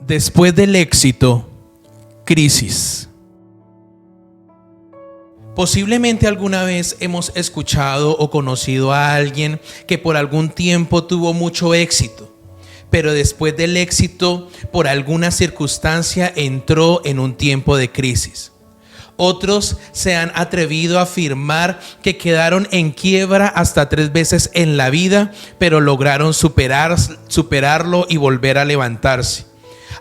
Después del éxito, crisis. Posiblemente alguna vez hemos escuchado o conocido a alguien que por algún tiempo tuvo mucho éxito, pero después del éxito, por alguna circunstancia, entró en un tiempo de crisis. Otros se han atrevido a afirmar que quedaron en quiebra hasta 3 veces en la vida, pero lograron superarlo y volver a levantarse.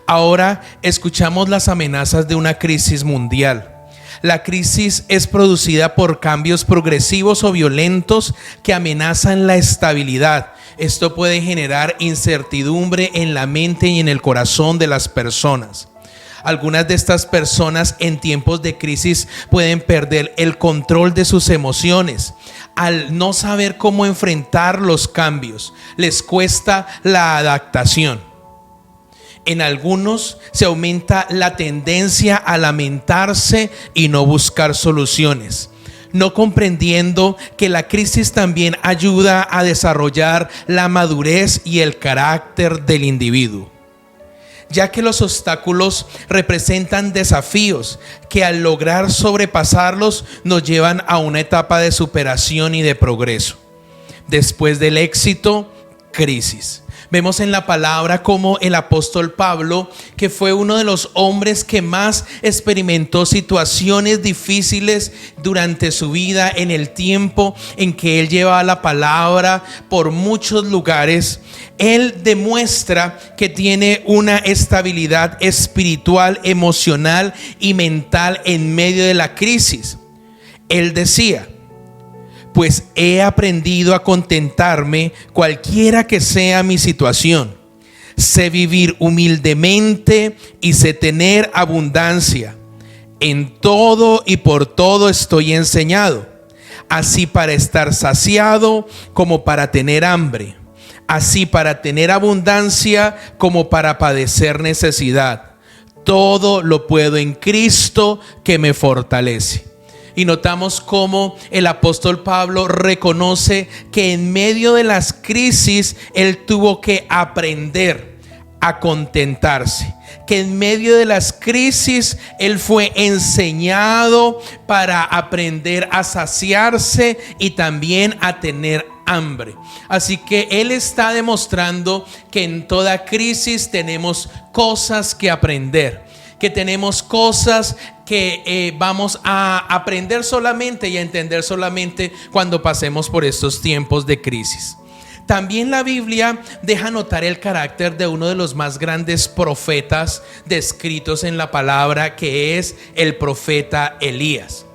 Ahora escuchamos las amenazas de una crisis mundial. La crisis es producida por cambios progresivos o violentos que amenazan la estabilidad. Esto puede generar incertidumbre en la mente y en el corazón de las personas. Algunas de estas personas en tiempos de crisis pueden perder el control de sus emociones. Al no saber cómo enfrentar los cambios, les cuesta la adaptación. En algunos se aumenta la tendencia a lamentarse y no buscar soluciones, no comprendiendo que la crisis también ayuda a desarrollar la madurez y el carácter del individuo, ya que los obstáculos representan desafíos que al lograr sobrepasarlos nos llevan a una etapa de superación y de progreso. Después del éxito, crisis. Vemos en la palabra como el apóstol Pablo, que fue uno de los hombres que más experimentó situaciones difíciles durante su vida, en el tiempo en que él llevaba la palabra por muchos lugares. Él demuestra que tiene una estabilidad espiritual, emocional y mental en medio de la crisis. Él decía: pues he aprendido a contentarme cualquiera que sea mi situación. Sé vivir humildemente y sé tener abundancia. En todo y por todo estoy enseñado, así para estar saciado como para tener hambre, así para tener abundancia como para padecer necesidad. Todo lo puedo en Cristo que me fortalece. Y notamos cómo el apóstol Pablo reconoce que en medio de las crisis él tuvo que aprender a contentarse, que en medio de las crisis él fue enseñado para aprender a saciarse y también a tener hambre. Así que él está demostrando que en toda crisis tenemos cosas que aprender, que tenemos cosas que vamos a aprender solamente y a entender solamente cuando pasemos por estos tiempos de crisis. También la Biblia deja notar el carácter de uno de los más grandes profetas descritos en la palabra, que es el profeta Elías.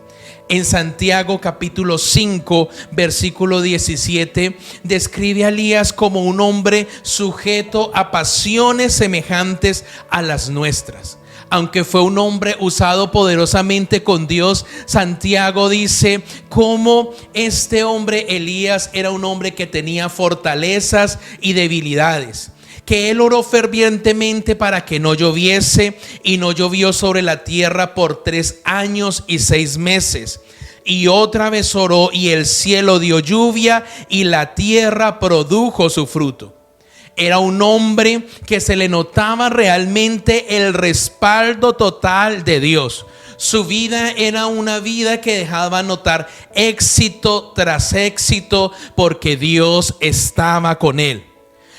En Santiago capítulo 5 versículo 17 describe a Elías como un hombre sujeto a pasiones semejantes a las nuestras. Aunque fue un hombre usado poderosamente con Dios, Santiago dice cómo este hombre Elías era un hombre que tenía fortalezas y debilidades, que él oró fervientemente para que no lloviese, y no llovió sobre la tierra por 3 años y 6 meses. Y otra vez oró, y el cielo dio lluvia, y la tierra produjo su fruto. Era un hombre que se le notaba realmente el respaldo total de Dios. Su vida era una vida que dejaba notar éxito tras éxito, porque Dios estaba con él.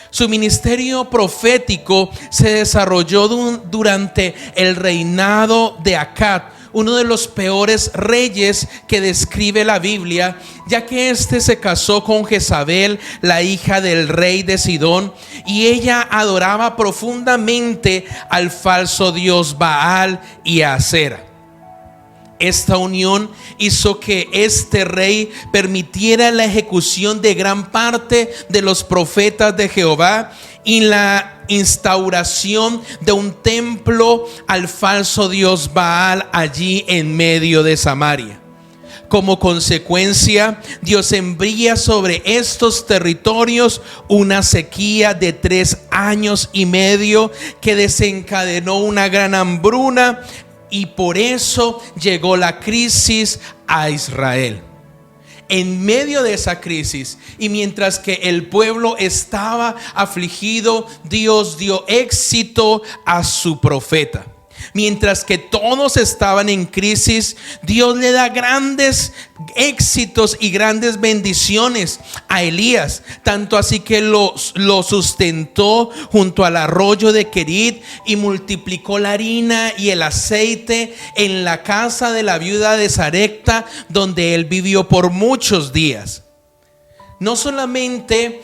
Su ministerio profético se desarrolló durante el reinado de Acab, uno de los peores reyes que describe la Biblia, ya que este se casó con Jezabel, la hija del rey de Sidón, y ella adoraba profundamente al falso dios Baal y a Acera. Esta unión hizo que este rey permitiera la ejecución de gran parte de los profetas de Jehová y la instauración de un templo al falso dios Baal allí en medio de Samaria. Como consecuencia, Dios envía sobre estos territorios una sequía de 3 años y medio que desencadenó una gran hambruna, y por eso llegó la crisis a Israel. en medio de esa crisis, y mientras que el pueblo estaba afligido, Dios dio éxito a su profeta. Mientras que todos estaban en crisis, Dios le da grandes éxitos y grandes bendiciones a Elías. Tanto así que lo sustentó junto al arroyo de Querit y multiplicó la harina y el aceite en la casa de la viuda de Sarepta, donde él vivió por muchos días. No solamente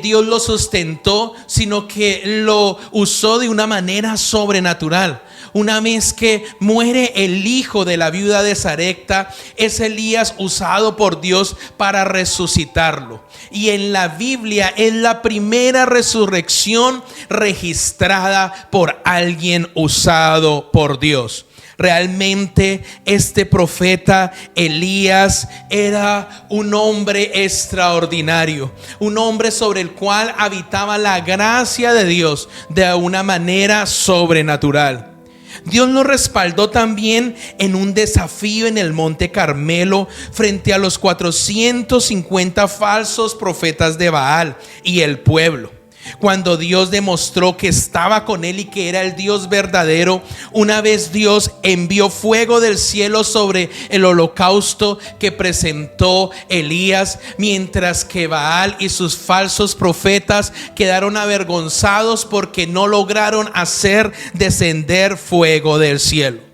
Dios lo sustentó, sino que lo usó de una manera sobrenatural. Una vez que muere el hijo de la viuda de Sarepta, es Elías usado por Dios para resucitarlo. Y en la Biblia es la primera resurrección registrada por alguien usado por Dios. Realmente este profeta Elías era un hombre extraordinario, un hombre sobre el cual habitaba la gracia de Dios de una manera sobrenatural. Dios lo respaldó también en un desafío en el Monte Carmelo frente a los 450 falsos profetas de Baal y el pueblo. Cuando Dios demostró que estaba con él y que era el Dios verdadero, una vez Dios envió fuego del cielo sobre el holocausto que presentó Elías, mientras que Baal y sus falsos profetas quedaron avergonzados porque no lograron hacer descender fuego del cielo.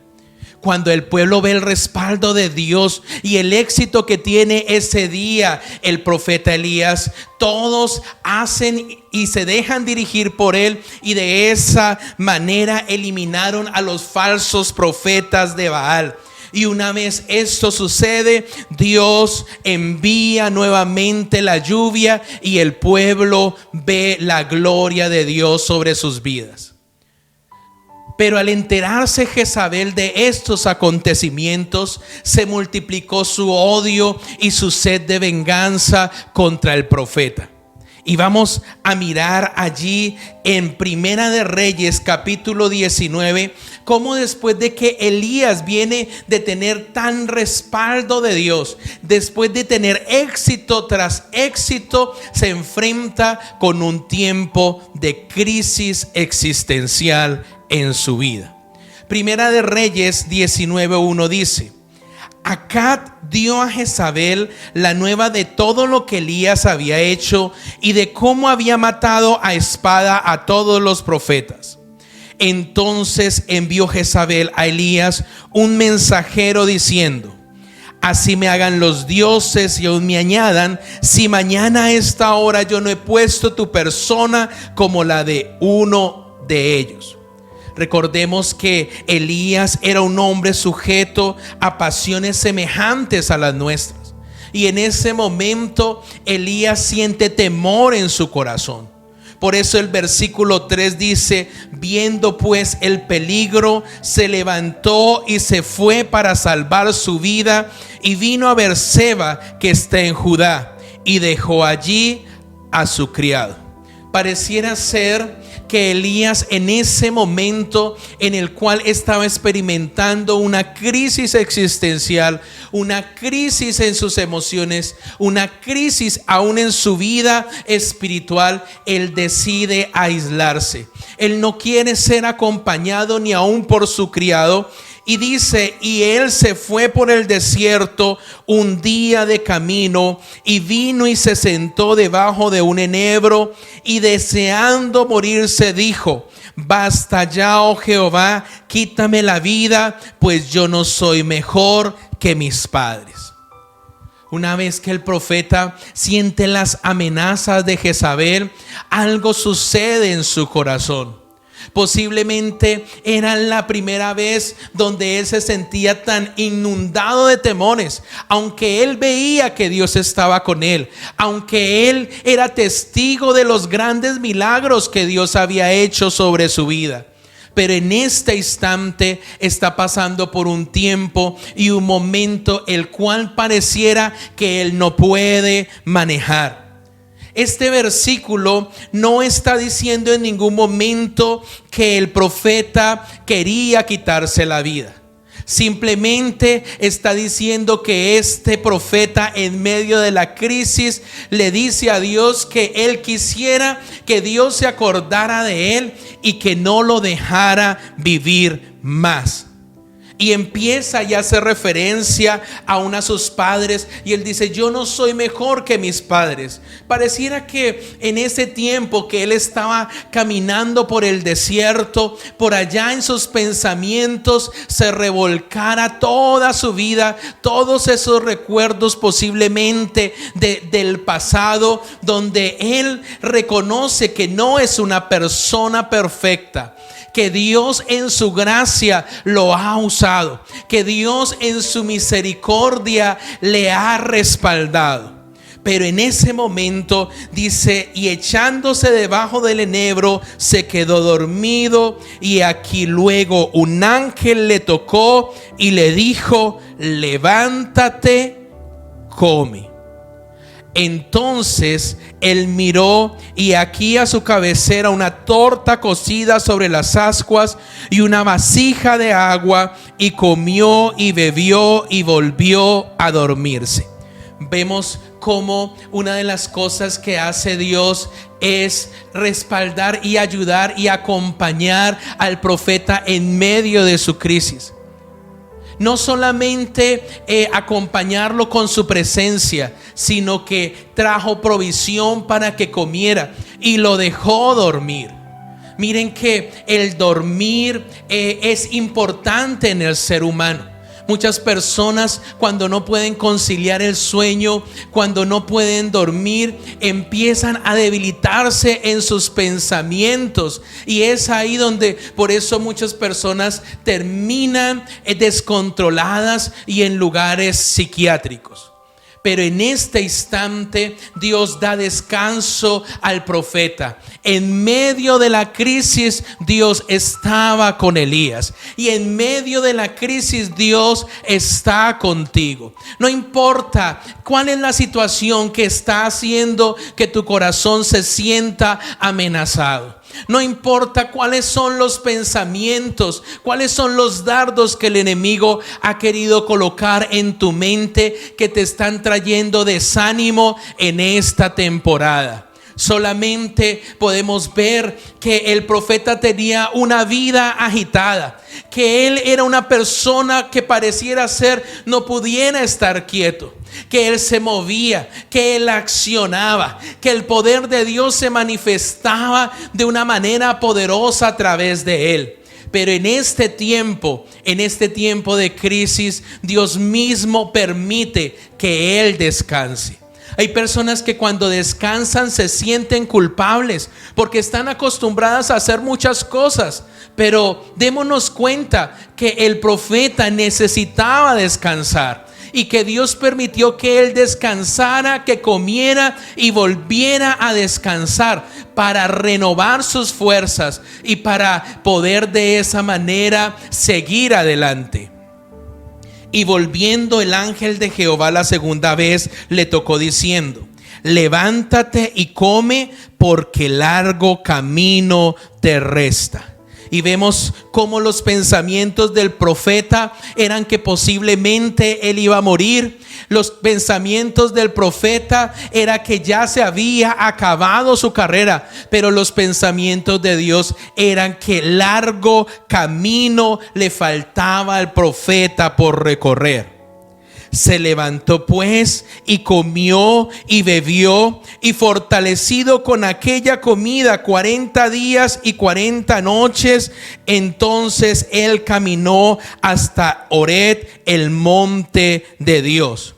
Cuando el pueblo ve el respaldo de Dios y el éxito que tiene ese día el profeta Elías, todos hacen y se dejan dirigir por él, y de esa manera eliminaron a los falsos profetas de Baal. Y una vez esto sucede, Dios envía nuevamente la lluvia y el pueblo ve la gloria de Dios sobre sus vidas. Pero al enterarse Jezabel de estos acontecimientos, se multiplicó su odio y su sed de venganza contra el profeta. Y vamos a mirar allí en Primera de Reyes capítulo 19, cómo después de que Elías viene de tener tan respaldo de Dios, después de tener éxito tras éxito, se enfrenta con un tiempo de crisis existencial en su vida. Primera de Reyes 19:1 dice: Acab dio a Jezabel la nueva de todo lo que Elías había hecho y de cómo había matado a espada a todos los profetas. Entonces envió Jezabel a Elías un mensajero diciendo: Así me hagan los dioses y aún me añadan, si mañana a esta hora yo no he puesto tu persona como la de uno de ellos. Recordemos que Elías era un hombre sujeto a pasiones semejantes a las nuestras. Y en ese momento Elías siente temor en su corazón. Por eso el versículo 3 dice: viendo pues el peligro, se levantó y se fue para salvar su vida, y vino a Beerseba, que está en Judá, y dejó allí a su criado. Pareciera ser que Elías, en ese momento en el cual estaba experimentando una crisis existencial, una crisis en sus emociones, una crisis aún en su vida espiritual, él decide aislarse. Él no quiere ser acompañado ni aún por su criado. Y dice: y él se fue por el desierto un día de camino, y vino y se sentó debajo de un enebro, y deseando morirse dijo: basta ya, oh Jehová, quítame la vida, pues yo no soy mejor que mis padres. Una vez que el profeta siente las amenazas de Jezabel, algo sucede en su corazón. Posiblemente era la primera vez donde él se sentía tan inundado de temores, aunque él veía que Dios estaba con él, aunque él era testigo de los grandes milagros que Dios había hecho sobre su vida. Pero en este instante está pasando por un tiempo y un momento el cual pareciera que él no puede manejar. Este versículo no está diciendo en ningún momento que el profeta quería quitarse la vida, Simplemente está diciendo que este profeta, en medio de la crisis, le dice a Dios que él quisiera que Dios se acordara de él y que no lo dejara vivir más. Y empieza y hace referencia aún a sus padres. Y él dice: yo no soy mejor que mis padres. Pareciera que en ese tiempo que él estaba caminando por el desierto, por allá en sus pensamientos se revolcara toda su vida, todos esos recuerdos posiblemente del pasado, donde él reconoce que no es una persona perfecta, que Dios en su gracia lo ha usado, que Dios en su misericordia le ha respaldado. Pero en ese momento dice: y echándose debajo del enebro se quedó dormido, y aquí luego un ángel le tocó y le dijo: levántate, come. Entonces él miró, y aquí a su cabecera una torta cocida sobre las ascuas y una vasija de agua, y comió y bebió y volvió a dormirse. Vemos cómo una de las cosas que hace Dios es respaldar y ayudar y acompañar al profeta en medio de su crisis. No solamente acompañarlo con su presencia, sino que trajo provisión para que comiera y lo dejó dormir. Miren que el dormir es importante en el ser humano. Muchas personas, cuando no pueden conciliar el sueño, cuando no pueden dormir, empiezan a debilitarse en sus pensamientos, y es ahí donde por eso muchas personas terminan descontroladas y en lugares psiquiátricos. Pero en este instante Dios da descanso al profeta. En medio de la crisis Dios estaba con Elías, y en medio de la crisis Dios está contigo. No importa cuál es la situación que está haciendo que tu corazón se sienta amenazado. No importa cuáles son los pensamientos, cuáles son los dardos que el enemigo ha querido colocar en tu mente, que te están trayendo desánimo en esta temporada. Solamente podemos ver que el profeta tenía una vida agitada, que él era una persona que pareciera ser no pudiera estar quieto, que él se movía, que él accionaba, que el poder de Dios se manifestaba de una manera poderosa a través de él. Pero en este tiempo de crisis, Dios mismo permite que él descanse. Hay personas que cuando descansan se sienten culpables porque están acostumbradas a hacer muchas cosas. Pero démonos cuenta que el profeta necesitaba descansar, y que Dios permitió que él descansara, que comiera y volviera a descansar para renovar sus fuerzas y para poder de esa manera seguir adelante. Y volviendo el ángel de Jehová la segunda vez, le tocó diciendo: levántate y come, porque largo camino te resta. Y vemos cómo los pensamientos del profeta eran que posiblemente él iba a morir. Los pensamientos del profeta era que ya se había acabado su carrera, pero los pensamientos de Dios eran que largo camino le faltaba al profeta por recorrer. Se levantó pues y comió y bebió, y fortalecido con aquella comida 40 días y 40 noches, entonces él caminó hasta Horeb, el monte de Dios.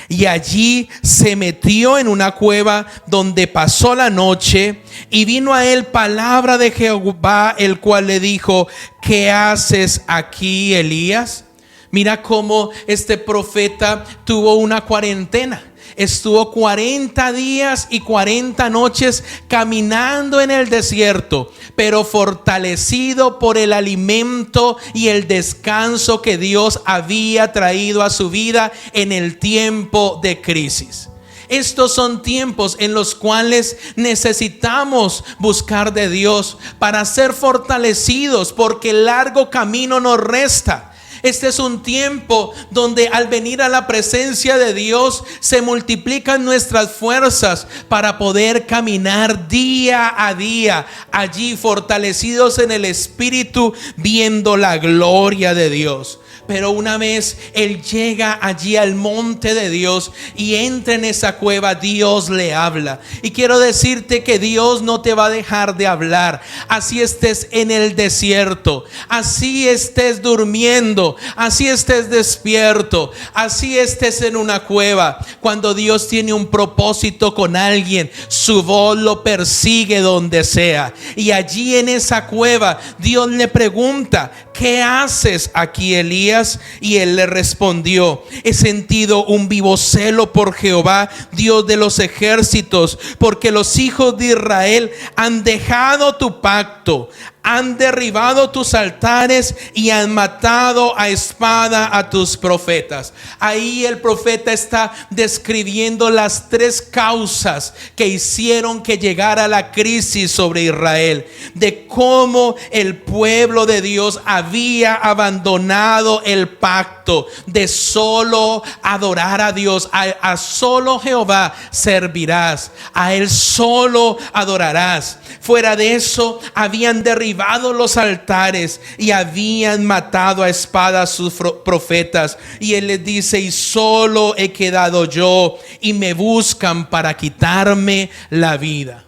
Y allí se metió en una cueva donde pasó la noche, y vino a él palabra de Jehová, el cual le dijo: ¿qué haces aquí, Elías? Mira cómo este profeta tuvo una cuarentena. Estuvo 40 días y 40 noches caminando en el desierto, pero fortalecido por el alimento y el descanso que Dios había traído a su vida en el tiempo de crisis. Estos son tiempos en los cuales necesitamos buscar de Dios para ser fortalecidos, porque el largo camino nos resta. Este es un tiempo donde al venir a la presencia de Dios se multiplican nuestras fuerzas para poder caminar día a día allí fortalecidos en el Espíritu, viendo la gloria de Dios. Pero una vez Él llega allí al monte de Dios y entra en esa cueva, Dios le habla. Y quiero decirte que Dios no te va a dejar de hablar. Así estés en el desierto, así estés durmiendo, así estés despierto, así estés en una cueva. Cuando Dios tiene un propósito con alguien, su voz lo persigue donde sea. Y allí en esa cueva, Dios le pregunta: ¿qué haces aquí, Elías? Y él le respondió: he sentido un vivo celo por Jehová, Dios de los ejércitos, porque los hijos de Israel han dejado tu pacto, han derribado tus altares y han matado a espada a tus profetas. Ahí el profeta está describiendo las tres causas que hicieron que llegara la crisis sobre Israel, de cómo el pueblo de Dios había abandonado el pacto de solo adorar a Dios. A solo Jehová servirás, a Él solo adorarás. Fuera de eso, habían derribado los altares y habían matado a espada a sus profetas. Y Él les dice: y solo he quedado yo, y me buscan para quitarme la vida.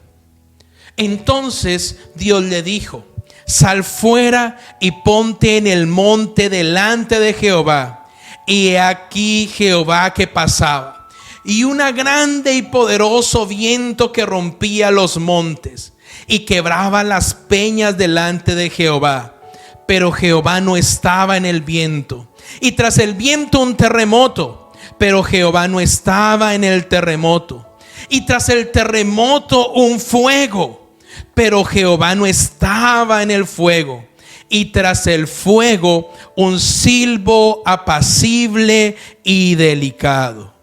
Entonces Dios le dijo: sal fuera y ponte en el monte delante de Jehová. Y he aquí Jehová que pasaba, y un grande y poderoso viento que rompía los montes y quebraba las peñas delante de Jehová. Pero Jehová no estaba en el viento. Y tras el viento un terremoto, pero Jehová no estaba en el terremoto. Y tras el terremoto un fuego, pero Jehová no estaba en el fuego. Y tras el fuego un silbo apacible y delicado.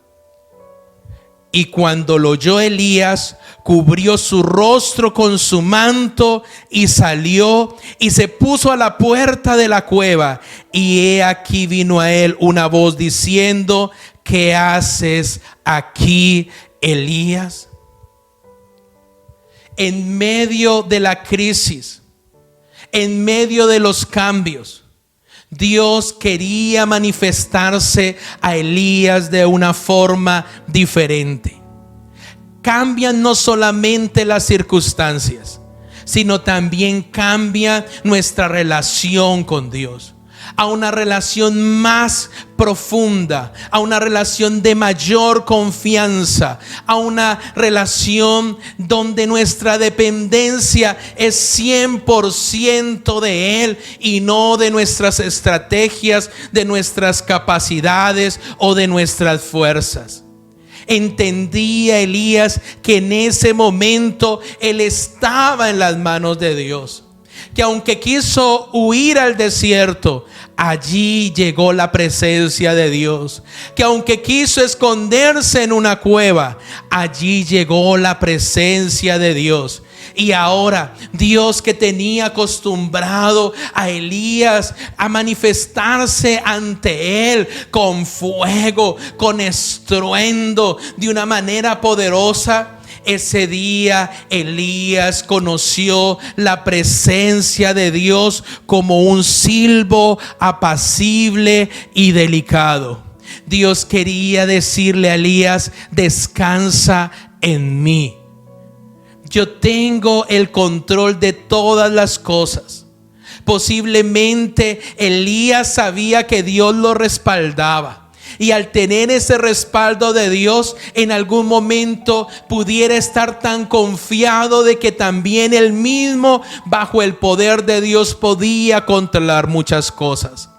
Y cuando lo oyó Elías, cubrió su rostro con su manto y salió y se puso a la puerta de la cueva. Y he aquí vino a él una voz diciendo: ¿qué haces aquí, Elías? En medio de la crisis, en medio de los cambios, Dios quería manifestarse a Elías de una forma diferente. Cambian no solamente las circunstancias, sino también cambia nuestra relación con Dios, a una relación más profunda, a una relación de mayor confianza, a una relación donde nuestra dependencia es 100% de Él y no de nuestras estrategias, de nuestras capacidades o de nuestras fuerzas. Entendía Elías que en ese momento él estaba en las manos de Dios, que aunque quiso huir al desierto, allí llegó la presencia de Dios. Que aunque quiso esconderse en una cueva, allí llegó la presencia de Dios. Y ahora Dios, que tenía acostumbrado a Elías a manifestarse ante él con fuego, con estruendo, de una manera poderosa, ese día Elías conoció la presencia de Dios como un silbo apacible y delicado. Dios quería decirle a Elías: descansa en mí. Yo tengo el control de todas las cosas. Posiblemente Elías sabía que Dios lo respaldaba. Y al tener ese respaldo de Dios, en algún momento pudiera estar tan confiado de que también él mismo, bajo el poder de Dios, podía controlar muchas cosas.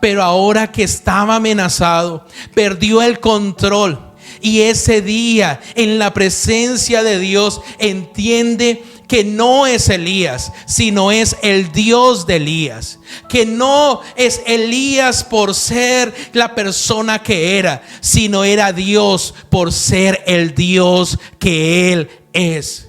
Pero ahora que estaba amenazado, perdió el control. Y ese día, en la presencia de Dios, entiende que no es Elías, sino es el Dios de Elías. Que no es Elías por ser la persona que era, sino era Dios por ser el Dios que él es.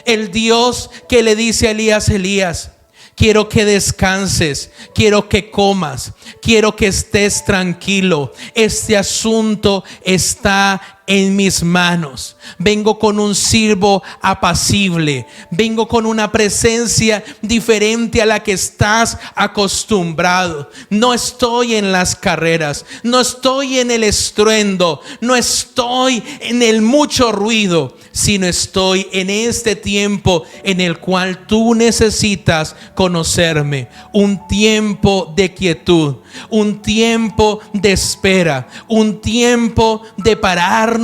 El Dios que le dice a Elías: Elías, Quiero que descanses, quiero que comas, quiero que estés tranquilo. Este asunto está en mis manos. Vengo con un siervo apacible, vengo con una presencia diferente a la que estás acostumbrado. No estoy en las carreras, no estoy en el estruendo, no estoy en el mucho ruido, sino estoy en este tiempo en el cual tú necesitas conocerme. Un tiempo de quietud, un tiempo de espera, un tiempo de parar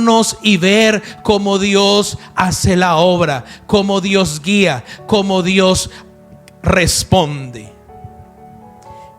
y ver cómo Dios hace la obra, cómo Dios guía, cómo Dios responde.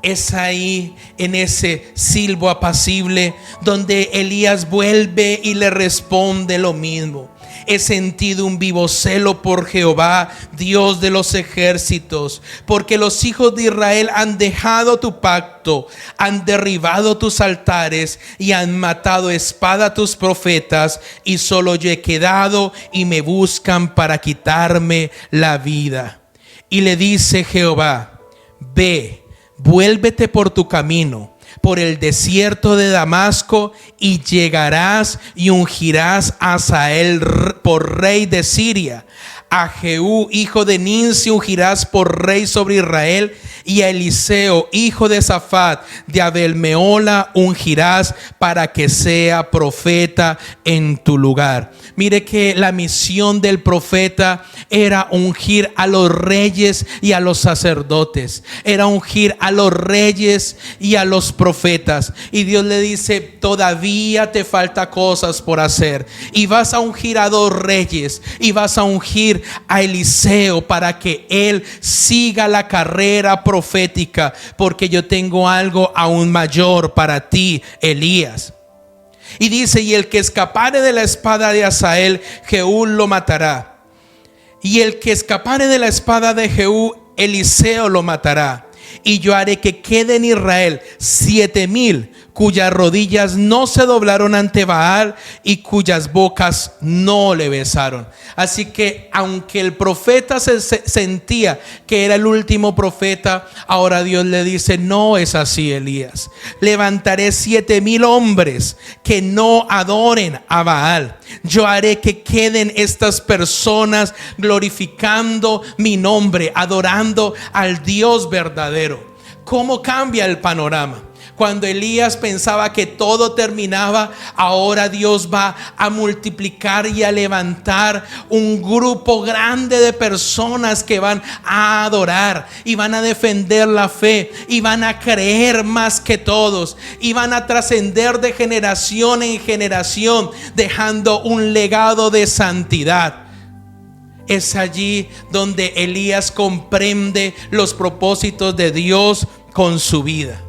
Es ahí, en ese silbo apacible, donde Elías vuelve y le responde lo mismo. He sentido un vivo celo por Jehová, Dios de los ejércitos, porque los hijos de Israel han dejado tu pacto, han derribado tus altares y han matado a espada a tus profetas, y solo yo he quedado y me buscan para quitarme la vida. Y le dice Jehová: ve, vuélvete por tu camino, por el desierto de Damasco, y llegarás y ungirás a Hazael por rey de Siria. A Jehú, hijo de Nimsi, ungirás por rey sobre Israel, y a Eliseo, hijo de Safat, de Abel-Mehola, ungirás para que sea profeta en tu lugar. Mire que la misión del profeta era ungir a los reyes y a los sacerdotes, era ungir a los reyes y a los profetas. Y Dios le dice: todavía te falta cosas por hacer, y vas a ungir a 2 reyes, y vas a ungir a Eliseo para que él siga la carrera profética, porque yo tengo algo aún mayor para ti, Elías. Y dice: y el que escapare de la espada de Hazael, Jehú lo matará, y el que escapare de la espada de Jehú, Eliseo lo matará. Y yo haré que quede en Israel 7,000 cuyas rodillas no se doblaron ante Baal y cuyas bocas no le besaron. Así que aunque el profeta se sentía que era el último profeta, ahora Dios le dice: no es así, Elías. Levantaré 7,000 hombres que no adoren a Baal. Yo haré que queden estas personas glorificando mi nombre, adorando al Dios verdadero. ¿Cómo cambia el panorama? Cuando Elías pensaba que todo terminaba, ahora Dios va a multiplicar y a levantar un grupo grande de personas que van a adorar y van a defender la fe y van a creer más que todos y van a trascender de generación en generación, dejando un legado de santidad. Es allí donde Elías comprende los propósitos de Dios con su vida.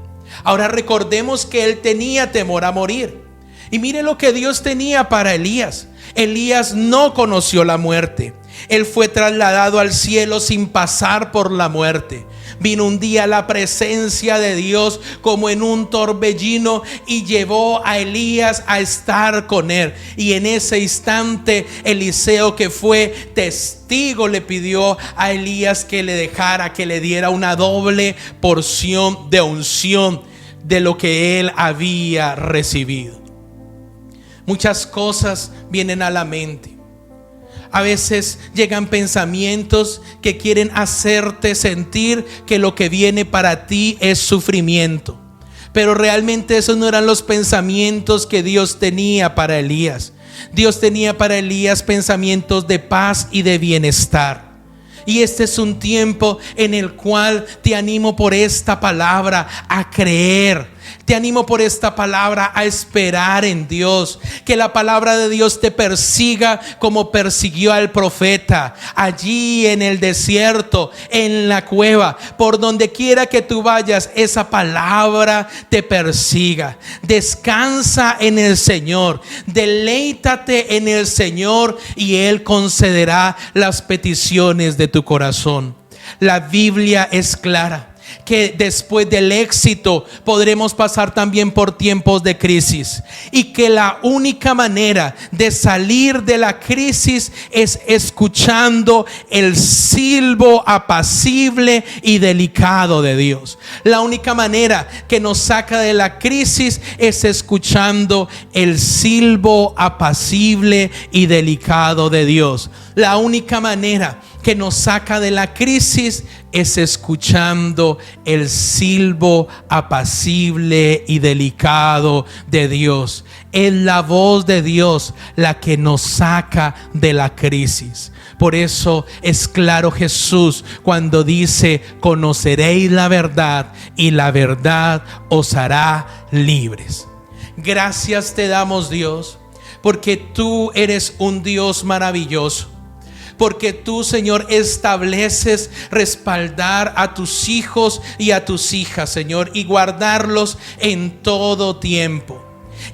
Ahora recordemos que él tenía temor a morir. Y mire lo que Dios tenía para Elías. Elías no conoció la muerte. Él fue trasladado al cielo sin pasar por la muerte. Vino un día la presencia de Dios como en un torbellino y llevó a Elías a estar con él. Y en ese instante Eliseo, que fue testigo, le pidió a Elías que le dejara, que le diera una doble porción de unción de lo que él había recibido. Muchas cosas vienen a la mente. A veces llegan pensamientos que quieren hacerte sentir que lo que viene para ti es sufrimiento. Pero realmente esos no eran los pensamientos que Dios tenía para Elías. Dios tenía para Elías pensamientos de paz y de bienestar. Y este es un tiempo en el cual te animo por esta palabra a creer. Te animo por esta palabra a esperar en Dios. Que la palabra de Dios te persiga como persiguió al profeta allí en el desierto, en la cueva. Por donde quiera que tú vayas, esa palabra te persiga. Descansa en el Señor, deleítate en el Señor y Él concederá las peticiones de tu corazón. La Biblia es clara. que después del éxito podremos pasar también por tiempos de crisis, y que la única manera de salir de la crisis es escuchando el silbo apacible y delicado de Dios. La única manera que nos saca de la crisis es escuchando el silbo apacible y delicado de Dios. La única manera que nos saca de la crisis es escuchando el silbo apacible y delicado de Dios. Es la voz de Dios la que nos saca de la crisis. Por eso es claro Jesús cuando dice: conoceréis la verdad y la verdad os hará libres. Gracias te damos, Dios, porque tú eres un Dios maravilloso. Porque tú, Señor, estableces respaldar a tus hijos y a tus hijas, Señor, y guardarlos en todo tiempo.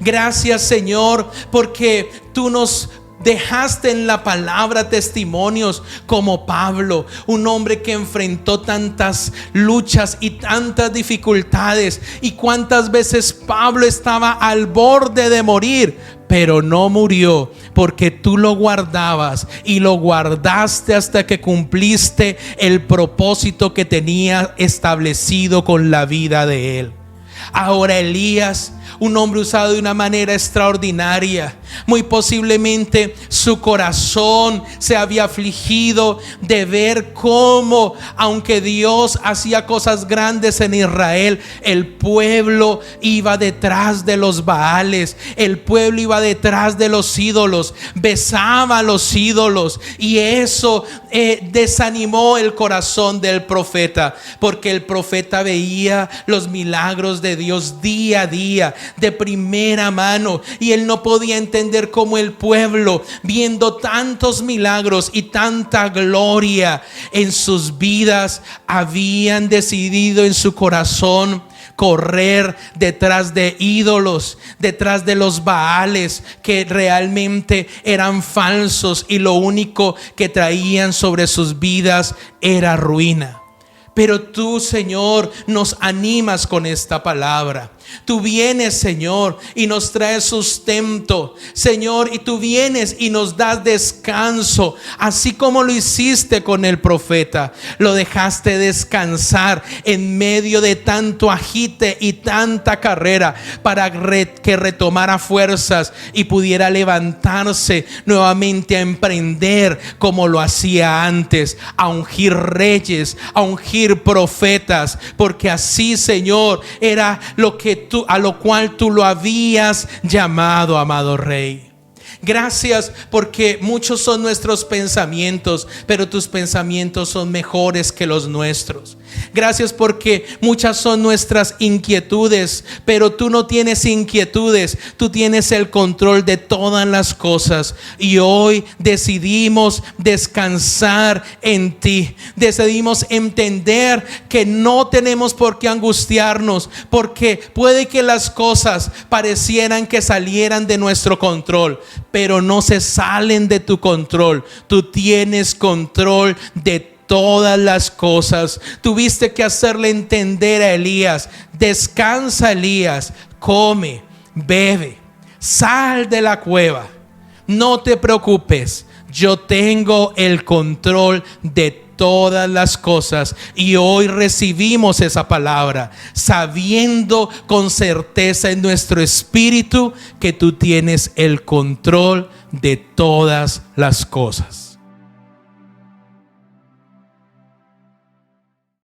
Gracias, Señor, porque tú nos dejaste en la palabra testimonios como Pablo, un hombre que enfrentó tantas luchas y tantas dificultades. Y cuántas veces Pablo estaba al borde de morir, pero no murió, porque tú lo guardabas y lo guardaste hasta que cumpliste el propósito que tenía establecido con la vida de él. Ahora Elías, un hombre usado de una manera extraordinaria, muy posiblemente su corazón se había afligido de ver cómo, aunque Dios hacía cosas grandes en Israel, el pueblo iba detrás de los Baales, el pueblo iba detrás de los ídolos, besaba a los ídolos, y eso desanimó el corazón del profeta, porque el profeta veía los milagros de Dios día a día, de primera mano, y él no podía entender cómo el pueblo, viendo tantos milagros y tanta gloria en sus vidas, habían decidido en su corazón correr detrás de ídolos, detrás de los Baales, que realmente eran falsos y lo único que traían sobre sus vidas era ruina. Pero tú, Señor, nos animas con esta palabra. Tú vienes, Señor, y nos traes sustento, Señor, y tú vienes y nos das descanso, así como lo hiciste con el profeta. Lo dejaste descansar en medio de tanto agite y tanta carrera, para que retomara fuerzas y pudiera levantarse nuevamente a emprender como lo hacía antes, a ungir reyes, a ungir profetas, porque así, Señor, era a lo cual tú lo habías llamado, amado Rey. Gracias, porque muchos son nuestros pensamientos, pero tus pensamientos son mejores que los nuestros. Gracias, porque muchas son nuestras inquietudes, pero tú no tienes inquietudes, tú tienes el control de todas las cosas. Y hoy decidimos descansar en ti. Decidimos entender que no tenemos por qué angustiarnos, porque puede que las cosas parecieran que salieran de nuestro control, pero no se salen de tu control. Tú tienes control de todas las cosas. Tuviste que hacerle entender a Elías: descansa, Elías, come, bebe, sal de la cueva, no te preocupes, yo tengo el control de todas las cosas. Y hoy recibimos esa palabra, sabiendo con certeza en nuestro espíritu que tú tienes el control de todas las cosas.